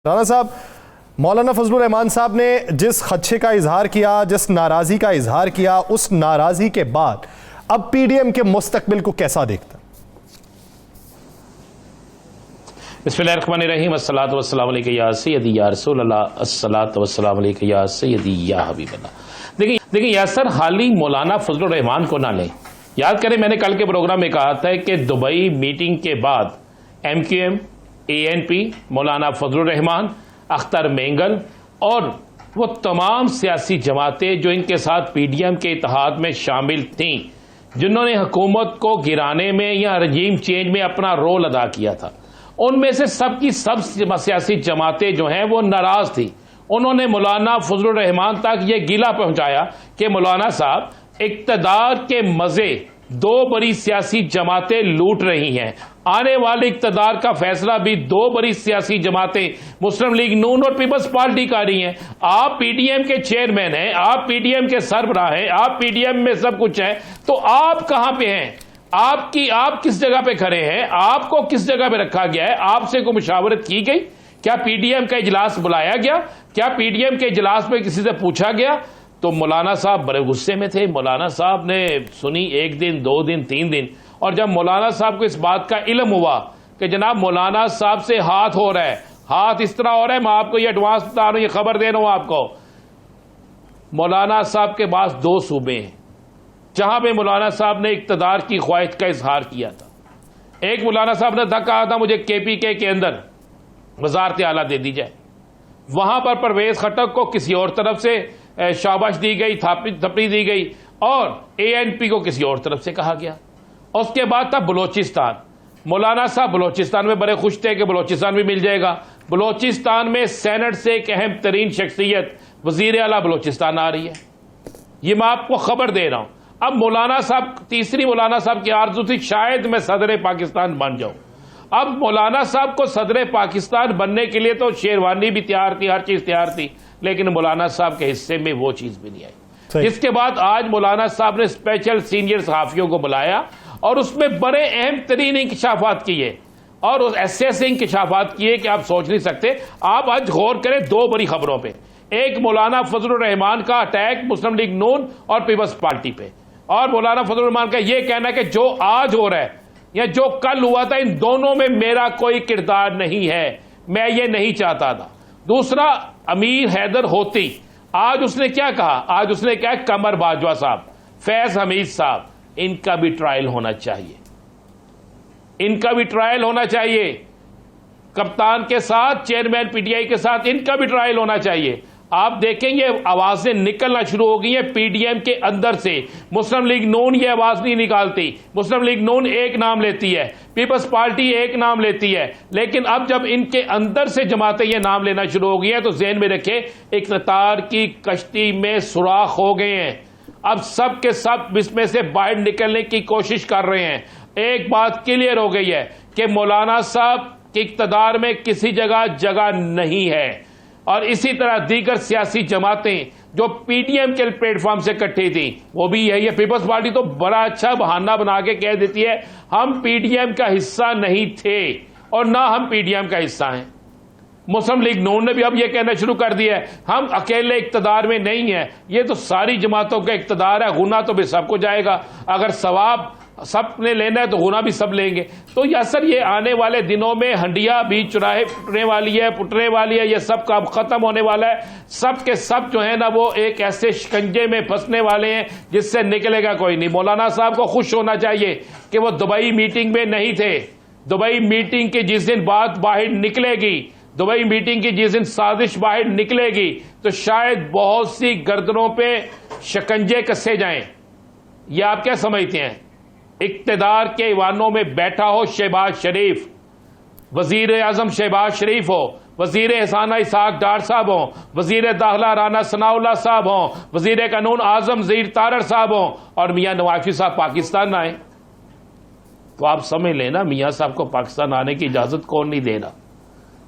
राना साहब, मौलाना फजलुर रहमान साहब ने जिस खदशे का इजहार किया, जिस नाराजगी का इजहार किया, उस नाराजगी के बाद अब पीडीएम के मुस्तकबिल को कैसा देखता? बिस्मिल्लाहिर्रहमानिर्रहीम, अस्सलातु वस्सलामु अलैका या सय्यदी या रसूल अल्लाह, अस्सलातु वस्सलामु अलैका या सय्यदी या हबीब अल्लाह। देखिए यासर, हाली मौलाना फजलुर रहमान को ना लें। याद करें, मैंने कल के प्रोग्राम में कहा था कि दुबई मीटिंग के बाद MQM, ANP, मौलाना फजलुर रहमान, अख्तर मेंगल और वो तमाम सियासी जमातें जो इनके साथ PDM के इत्तेहाद में शामिल थीं, जिन्होंने हुकूमत को गिराने में या रजीम चेंज में अपना रोल अदा किया था, उनमें से सब सियासी जमातें जो हैं वो नाराज थी। उन्होंने मौलाना फजलुर रहमान तक ये गिला पहुंचाया कि मौलाना साहब, इक्तदार के मजे दो बड़ी सियासी जमातें लूट रही हैं। आने वाले इक्तदार का फैसला भी दो बड़ी सियासी जमातें मुस्लिम लीग नून और पीपल्स पार्टी का रही हैं। आप PDM के चेयरमैन हैं, आप PDM के सरबराह हैं, आप PDM में सब कुछ है, तो आप कहां पे हैं? आप किस जगह पे खड़े हैं? आपको किस जगह पे रखा गया है? आपसे कोई मुशावरत की गई? क्या PDM का इजलास बुलाया गया? क्या PDM के इजलास में किसी से पूछा गया? तो मौलाना साहब बड़े गुस्से में थे। मौलाना साहब ने सुनी 1 दिन, 2 दिन, 3 दिन, और जब मौलाना साहब को इस बात का इल्म हुआ कि जनाब मौलाना साहब से हाथ हो रहा है, हाथ इस तरह हो रहा है, मैं आपको ये एडवांस बता रहा हूं, ये खबर दे रहा हूं आपको। मौलाना साहब के पास 2 सूबे हैं जहां पे मौलाना साहब ने इक्तदार की ख्वाहिश का इजहार किया था। एक मौलाना साहब ने कहा था मुझे KPK के अंदर वजारत आला दे दी जाए। वहां पर परवेज खटक को किसी और तरफ से शाबाश दी गई, थपड़ी दी गई, और ANP को किसी और तरफ से कहा गया। उसके बाद था बलोचिस्तान। मौलाना साहब बलोचिस्तान में बड़े खुश थे कि बलोचिस्तान भी मिल जाएगा। बलोचिस्तान में सेनेट से एक अहम तरीन शख्सियत वजीर आला बलोचिस्तान आ रही है। ये मैं आपको खबर दे रहा हूं। अब मौलाना साहब, तीसरी मौलाना साहब की आरज़ू थी शायद मैं सदर पाकिस्तान बन जाऊं। अब मौलाना साहब को सदर पाकिस्तान बनने के लिए तो शेरवानी भी तैयार थी, हर चीज तैयार थी, लेकिन मौलाना साहब के हिस्से में वो चीज भी नहीं आई। जिसके बाद आज मौलाना साहब ने स्पेशल सीनियर सहाफियों को बुलाया और उसमें बड़े अहम तरीन इंकशाफात किए, और उस ऐसे इंकशाफात किए कि आप सोच नहीं सकते। आप आज गौर करें 2 बड़ी खबरों पे। एक, मौलाना फजलुर रहमान का अटैक मुस्लिम लीग नून और पीपल्स पार्टी पे, और मौलाना फजलुर रहमान का यह कहना है कि जो आज हो रहा है या जो कल हुआ था, इन दोनों में मेरा कोई किरदार नहीं है, मैं ये नहीं चाहता था। दूसरा, अमीर हैदर होती, आज उसने क्या कहा? आज उसने कहा कमर बाजवा साहब, फैज हमीद साहब, इनका भी ट्रायल होना चाहिए, इनका भी ट्रायल होना चाहिए। कप्तान के साथ, चेयरमैन PTI के साथ इनका भी ट्रायल होना चाहिए। आप देखेंगे आवाजें निकलना शुरू हो गई हैं PDM के अंदर से। मुस्लिम लीग नून ये आवाज नहीं निकालती। मुस्लिम लीग नून एक नाम लेती है, पीपल्स पार्टी एक नाम लेती है, लेकिन अब जब इनके अंदर से जमातें ये नाम लेना शुरू हो गई है तो ज़हन में रखें, इक़्तिदार की कश्ती में सुराख हो गए हैं। अब सब के सब इसमें से बाहर निकलने की कोशिश कर रहे हैं। एक बात क्लियर हो गई है कि मौलाना साहब के इक़्तिदार में किसी जगह नहीं है, और इसी तरह दीगर सियासी जमातें जो PDM के प्लेटफॉर्म से इकट्ठी थी वो भी है। ये पीपल्स पार्टी तो बड़ा अच्छा बहाना बना के कह देती है हम PDM का हिस्सा नहीं थे और ना हम PDM का हिस्सा हैं। मुस्लिम लीग नून ने भी अब यह कहना शुरू कर दिया है हम अकेले इक्तदार में नहीं है, ये तो सारी जमातों का इक्तदार है, गुना तो भी सबको जाएगा। अगर सवाब सब ने लेना है तो गुना भी सब लेंगे। तो यासर, ये आने वाले दिनों में हंडिया भी चुराहे पुटने वाली है, ये सब काम खत्म होने वाला है। सब के सब जो है ना वो एक ऐसे शिकंजे में फंसने वाले हैं जिससे निकलेगा कोई नहीं। मौलाना साहब को खुश होना चाहिए कि वो दुबई मीटिंग में नहीं थे। दुबई मीटिंग की जिस दिन बात बाहर निकलेगी, दुबई मीटिंग की जिस दिन साजिश बाहर निकलेगी, तो शायद बहुत सी गर्दनों पे शिकंजे कसे जाएं। ये आप क्या समझते हैं? इक्तदार के ईवानों में बैठा हो शहबाज शरीफ, वजीर आजम शहबाज शरीफ हो, वजीर एहसाना इसाक डार साहब हो, वजीर दाखिला राना सनाउल्लाह साहब हो, वजीर कानून आजम ज़हीर तारड़ साहब हो, और मियां नवाज शरीफ साहब पाकिस्तान आए, तो आप समझ लेना मियां साहब को पाकिस्तान आने की इजाजत कौन नहीं दे रहा।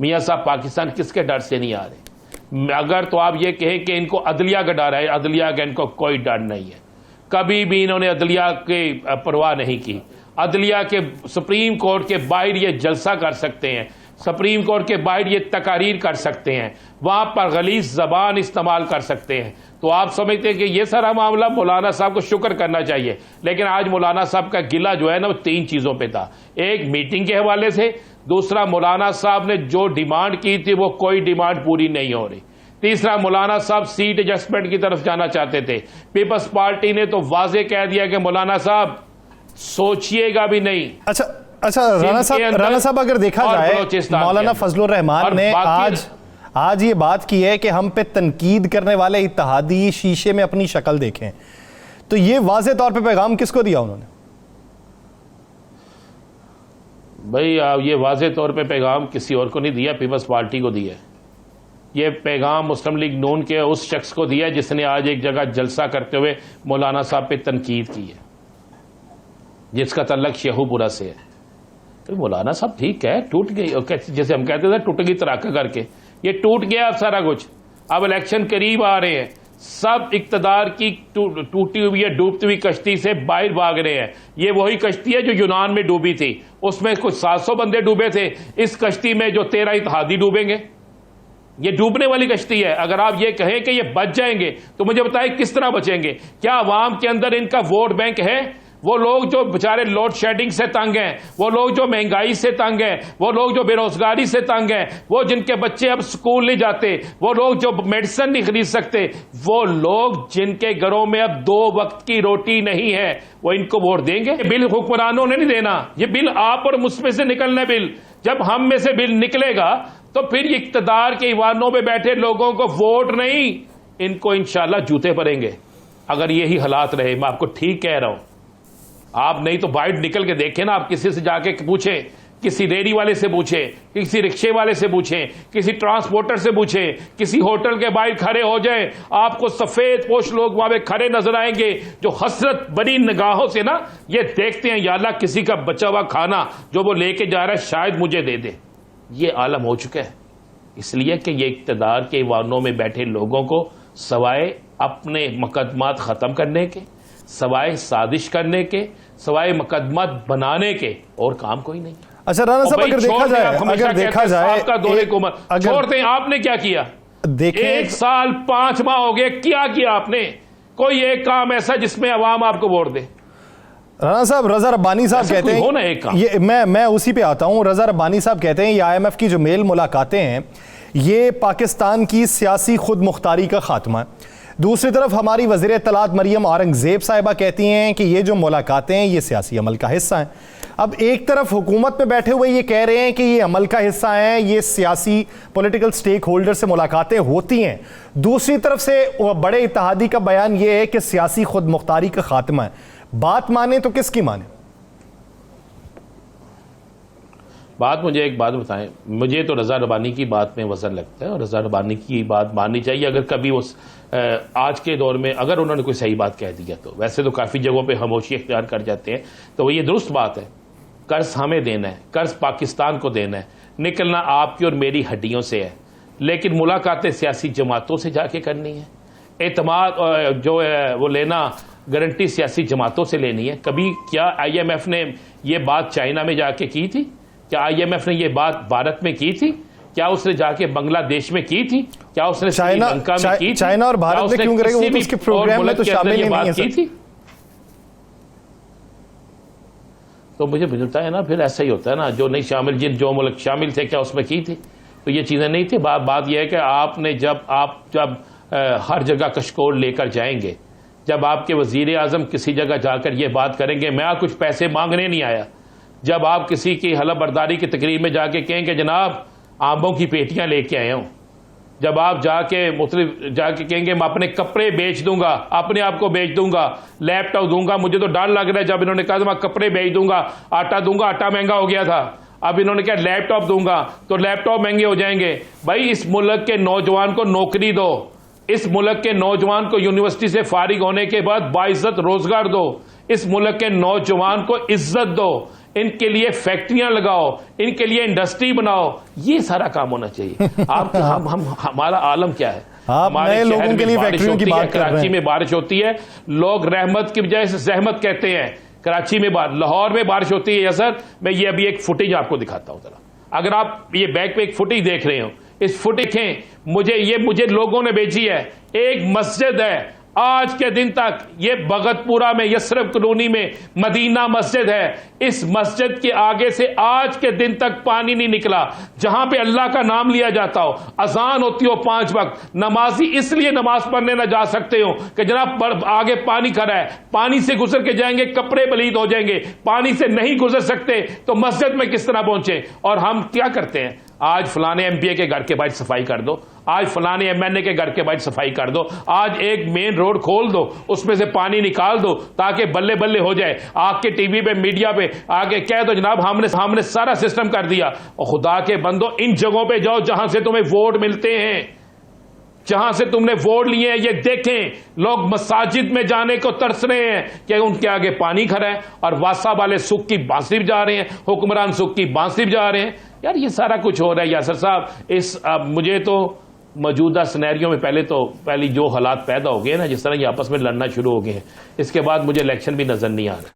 मियां साहब पाकिस्तान किसके डर से नहीं आ रहे? अगर तो आप ये कहें कि इनको अदलिया का डर है, अदलिया का इनको कोई डर नहीं है। कभी भी इन्होंने अदलिया की परवाह नहीं की। अदलिया के, सुप्रीम कोर्ट के बाहर ये जलसा कर सकते हैं, सुप्रीम कोर्ट के बाहर ये तकारीर कर सकते हैं, वहां पर गलीज जबान इस्तेमाल कर सकते हैं। तो आप समझते हैं कि ये सारा मामला मौलाना साहब को शुक्र करना चाहिए। लेकिन आज मौलाना साहब का गिला जो है ना वो 3 चीजों पे था। एक, मीटिंग के हवाले से। दूसरा, मौलाना साहब ने जो डिमांड की थी वो कोई डिमांड पूरी नहीं हो रही। तीसरा, मौलाना साहब सीट एडजस्टमेंट की तरफ जाना चाहते थे। पीपल्स पार्टी ने तो वाजे कह दिया कि मौलाना साहब सोचिएगा भी नहीं। अच्छा, राणा साहब अगर देखा जाए, मौलाना फजलुर रहमान ने आज ये बात की है कि हम पे तनकीद करने वाले इत्तेहादी शीशे में अपनी शक्ल देखें, तो ये वाज़े तौर पे पैगाम किसको दिया उन्होंने? भाई ये वाज़े तौर पे पैगाम किसी और को नहीं दिया, पीपल्स पार्टी को दिया। ये पैगाम मुस्लिम लीग नून के उस शख्स को दिया जिसने आज एक जगह जलसा करते हुए मौलाना साहब पे तनकीद की है, जिसका तल्लक शेखुपुरा से है। तो मौलाना साहब ठीक है, टूट गई, जैसे हम कहते थे टूट गई तराका करके, ये टूट गया अब सारा कुछ। अब इलेक्शन करीब आ रहे हैं, सब इक्तदार की टूटी हुई है, डूबती हुई कश्ती से बाहर भाग रहे हैं। ये वही कश्ती है जो यूनान में डूबी थी, उसमें कुछ 700 बंदे डूबे थे। इस कश्ती में जो 13 इत्तेहादी डूबेंगे, ये डूबने वाली कश्ती है। अगर आप ये कहें कि ये बच जाएंगे तो मुझे बताएं किस तरह बचेंगे? क्या अवाम के अंदर इनका वोट बैंक है? वो लोग जो बेचारे लोड शेडिंग से तंग हैं, वो लोग जो महंगाई से तंग हैं, वो लोग जो बेरोजगारी से तंग हैं, वो जिनके बच्चे अब स्कूल नहीं जाते, वो लोग जो मेडिसिन नहीं खरीद सकते, वो लोग जिनके घरों में अब 2 वक्त की रोटी नहीं है, वो इनको वोट देंगे? बिल हुक्मरानों ने नहीं देना, ये बिल आप और मुझ में से निकलना बिल। जब हम में से बिल निकलेगा तो फिर इक्तदार के ईवानों में बैठे लोगों को वोट नहीं, इनको इंशाल्लाह जूते पड़ेंगे। अगर यही हालात रहे, मैं आपको ठीक कह रहा हूं। आप नहीं तो बाइट निकल के देखें ना, आप किसी से जाके पूछें, किसी रेडी वाले से पूछें, किसी रिक्शे वाले से पूछें, किसी ट्रांसपोर्टर से पूछें, किसी होटल के बाहर खड़े हो जाएं, आपको सफेद पोश लोग वहां पे खड़े नजर आएंगे जो हसरत बड़ी निगाहों से ना ये देखते हैं, या अल्लाह किसी का बचा हुआ खाना जो वो लेके जा रहा है शायद मुझे दे दे। ये आलम हो चुका है, इसलिए कि ये इक्तदार के ईवानों में बैठे लोगों को सवाए अपने मुकदमात खत्म करने के, सवाए साजिश करने के, सवाए मुकदमात बनाने के और काम कोई नहीं। अच्छा राणा साहब, अगर देखा जाए आपका दौरे को छोड़ते हैं, आपने क्या किया? 1 साल 5 माह हो गए, क्या किया आपने? कोई एक काम ऐसा जिसमें अवाम आपको वोट दे? राणा साहब, रजा रब्बानी साहब कहते हैं, ये मैं उसी पे आता हूं। रजा रब्बानी साहब कहते हैं ये IMF की जो मेल मुलाकातें हैं ये पाकिस्तान की सियासी खुद मुख्तारी का खात्मा है। दूसरी तरफ हमारी वज़ीर इत्तलात मरियम औरंगज़ेब साहिबा कहती हैं कि ये जो मुलाकातें हैं ये सियासी अमल का हिस्सा हैं। अब एक तरफ हुकूमत में बैठे हुए ये कह रहे हैं कि ये अमल का हिस्सा हैं, ये सियासी पॉलिटिकल स्टेक होल्डर से मुलाकातें होती हैं, दूसरी तरफ से बड़े इत्तेहादी का बयान ये है कि सियासी खुद मुख्तारी का खात्मा है। बात माने तो किसकी माने? बात, मुझे एक बात बताएं, मुझे तो रजा रब्बानी की बात में वजन लगता है और रजा रब्बानी की बात माननी चाहिए। अगर कभी उस आज के दौर में अगर उन्होंने कोई सही बात कह दिया तो, वैसे तो काफ़ी जगहों पे खामोशी इख्तियार कर जाते हैं, तो ये दुरुस्त बात है। कर्ज हमें देना है, कर्ज पाकिस्तान को देना है, निकलना आपकी और मेरी हड्डियों से है, लेकिन मुलाकातें सियासी जमातों से जाके करनी है। एतमाद जो है वो लेना, गारंटी सियासी जमातों से लेनी है। कभी क्या IMF ने ये बात चाइना में जाके की थी? क्या IMF ने ये बात भारत में की थी? क्या उसने जाके बांग्लादेश में की थी? क्या उसने श्रीलंका में की थी? चाइना और भारत में क्यों करेगा? वो तो उसके प्रोग्राम में तो शामिल ही नहीं है सर। तो मुझे मिलता है ना, फिर ऐसा ही होता है ना, जो नहीं शामिल, जो मुल्क शामिल थे क्या उसमें की थी? तो ये चीजें नहीं थी। बात यह है कि आपने जब हर जगह कशकोल लेकर जाएंगे, जब आपके वजीर आजम किसी जगह जाकर ये बात करेंगे मैं कुछ पैसे मांगने नहीं आया, जब आप किसी की हलफ बर्दारी की तकरीर में जाके कहेंगे जनाब आंबों की पेटियां लेके आया हूं, जब आप जाके कहेंगे मैं अपने कपड़े बेच दूंगा, अपने आप को बेच दूंगा, लैपटॉप दूंगा, मुझे तो डर लग रहा है, जब इन्होंने कहा मैं कपड़े बेच दूंगा, आटा दूंगा, आटा महंगा हो गया था, अब इन्होंने कहा लैपटॉप दूंगा तो लैपटॉप महंगे हो जाएंगे। भाई इस मुल्क के नौजवान को नौकरी दो, इस मुल्क के नौजवान को यूनिवर्सिटी से फारिग होने के बाद बाइज्जत रोजगार दो, इस मुल्क के नौजवान को इज्जत दो, इनके लिए फैक्ट्रियां लगाओ, इनके लिए इंडस्ट्री बनाओ, ये सारा काम होना चाहिए। आप हमारा आलम क्या है? हमारे लोगों के लिए फैक्ट्रियों की बात कर रहे हैं। कराची में बारिश होती है, लोग रहमत की बजाय से जहमत कहते हैं। कराची में लाहौर में बारिश होती है। सर मैं ये अभी एक फुटेज आपको दिखाता हूं जरा। अगर आप ये बैक पे एक फुटेज देख रहे हो, इस फुटेज देखें, मुझे लोगों ने भेजी है। एक मस्जिद है, आज के दिन तक ये भगतपुरा में, यसरफ कॉलोनी में मदीना मस्जिद है, इस मस्जिद के आगे से आज के दिन तक पानी नहीं निकला। जहां पे अल्लाह का नाम लिया जाता हो, अजान होती हो 5 वक्त, नमाजी इसलिए नमाज पढ़ने ना जा सकते हो कि जनाब आगे पानी खड़ा है, पानी से गुजर के जाएंगे, कपड़े बलीद हो जाएंगे, पानी से नहीं गुजर सकते तो मस्जिद में किस तरह पहुंचे। और हम क्या करते हैं, आज फलाने एमपीए के घर के बाहर सफाई कर दो, आज फलाने एमएनए के घर के बाहर सफाई कर दो, आज एक मेन रोड खोल दो, उसमें से पानी निकाल दो ताकि बल्ले बल्ले हो जाए। आके टीवी पे, मीडिया पे आके कह दो जनाब हमने सारा सिस्टम कर दिया। और खुदा के बंदो, इन जगहों पे जाओ जहां से तुम्हें वोट मिलते हैं, जहां से तुमने वोट लिए हैं। ये देखें, लोग मसाजिद में जाने को तरस रहे हैं कि उनके आगे पानी खड़ा है, और वासा वाले सुख की बांसुरी बजा रहे हैं, हुक्मरान सुख की बांसुरी बजा रहे हैं। यार ये सारा कुछ हो रहा है यासर साहब। मुझे तो मौजूदा सिनेरियो में पहली जो हालात पैदा हो गए ना, जिस तरह ये आपस में लड़ना शुरू हो गए हैं, इसके बाद मुझे इलेक्शन भी नजर नहीं आ रहा।